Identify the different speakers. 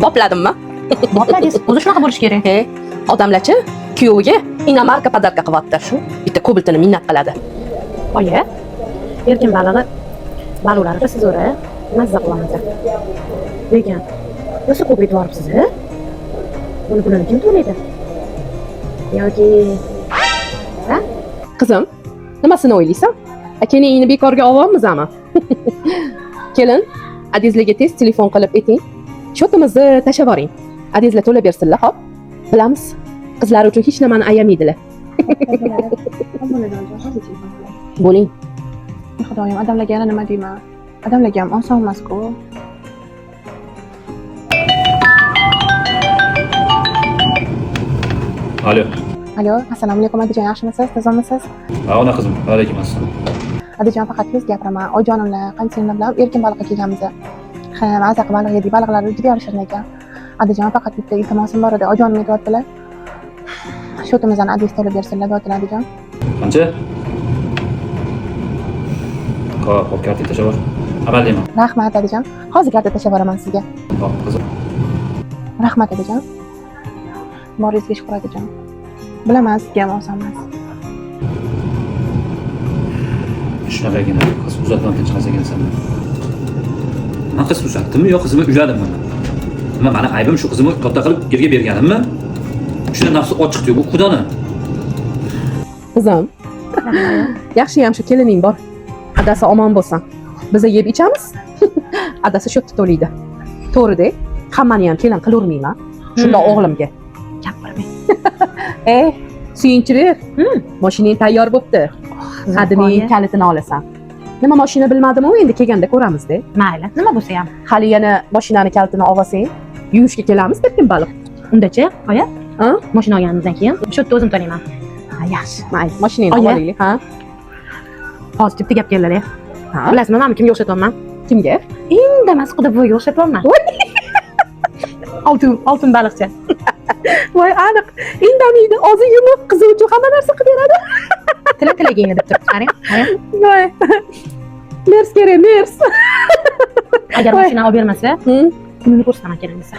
Speaker 1: Bopladimmi?
Speaker 2: Bopladingiz. O'zi shunaqa bo'lish kerak.
Speaker 1: He, odamlarchi kuyoviga inomarka podarka qilyapti. Shu bitta kobaltini minnat qiladi.
Speaker 2: Oyi, erkin balig'i balig'larni siz o'ra mazza qilamiz. Lekin o'zi ko'p aytib buni pulini kim to'laydi? Yoki ha?
Speaker 1: Qizim, nimasini o'ylaysan? Akaningni bekorga olyapmizmi? Kelin, adizlarga tez telefon qilib ayting. Shotimizni tashlab yuboring. Adizlar to'lab bersinlar, xo'p? Bilamiz. Qizlar uchun hech nimani ayamaydilar. Bo'ling.
Speaker 3: Xudoyim, odamlarga yana nima deyman? Odamlarga ham oson emas-ku.
Speaker 4: Alo.
Speaker 3: Alo, assalomu alaykum Adijon, yaxshimisiz? Tozamisiz?
Speaker 4: Ha, ona qizim. Alaykum assalom.
Speaker 3: Adijon, faqat tez gapiraman. Oyijonimlar, qanchaylar bilan erkin baliqqa kelganmiz. Ha, mazza qilib baliq yedik. Baliqlar juda shirin ekan. Adijon, faqat bitta iltimosim bor edi. Oyijonim aytyaptilar. Shotimizdan adres to'lab bersinlar, deyaptilar Adijon.
Speaker 4: Qancha? Xo'p, karta tashlab bor. Amallayman.
Speaker 3: Rahmat Adijon. Hozir karta tashlab boraman sizga.
Speaker 4: Xo'p, qizim.
Speaker 3: Rahmat Adijon. Boringizga shukur Adijon. Bilaman, sizga ham oson emas.
Speaker 4: Shunaqagina qiz uzatmadan chiqas ekansan. Men qiz uzatdimmi yo qizimni uyladimmi? Nima meni aybim shu qizimni katta qilib yerga berganimmi? Shuna nafsi ochiq tuyg'u Xudoni.
Speaker 1: Qizim. Yaxshi shu kelining bor. Adasi omon bo'lsin. Biz yeb ichamiz. Adasi shotni to'laydi. To'g'ri-da? Hammani ham kelin qilurmayman. Shunda o'g'limga
Speaker 2: Gapirmang.
Speaker 1: Suyunchilik. Mashinang tayyor bo'pti. Hadining kalitini olasan. Nima mashina bilmadim-u, endi kelganda ko'ramiz-da.
Speaker 2: Mayli, nima bo'lsa ham.
Speaker 1: Hali yana mashinani kalitini olsang, yuvishga kelamiz erkin baliq.
Speaker 2: Undachi, oyi,
Speaker 1: Ha?
Speaker 2: mashina olganimizdan keyin shotni o'zim to'layman.
Speaker 1: Ha, yaxshi. Mayli, mashinani
Speaker 2: Oyi.
Speaker 1: olaylik, ha?
Speaker 2: Hozir bitta gap keladi.
Speaker 1: Ha?
Speaker 2: Bilasizmi, men kimga o'xshatyapman?
Speaker 1: Kimga?
Speaker 2: Indamas xudo buviga o'xshatyapman. Oltin baliqcha.
Speaker 1: Voy, aniq. Indamaydi, og'zi yumuq, qizi uchun hamma narsa qilib beradi.
Speaker 2: Tilagingni deb turibdi, qarang.
Speaker 1: Voy. Mers kerak, mers.
Speaker 2: Agar mashina olib bermasa, kunini ko'rsataman kerak desa.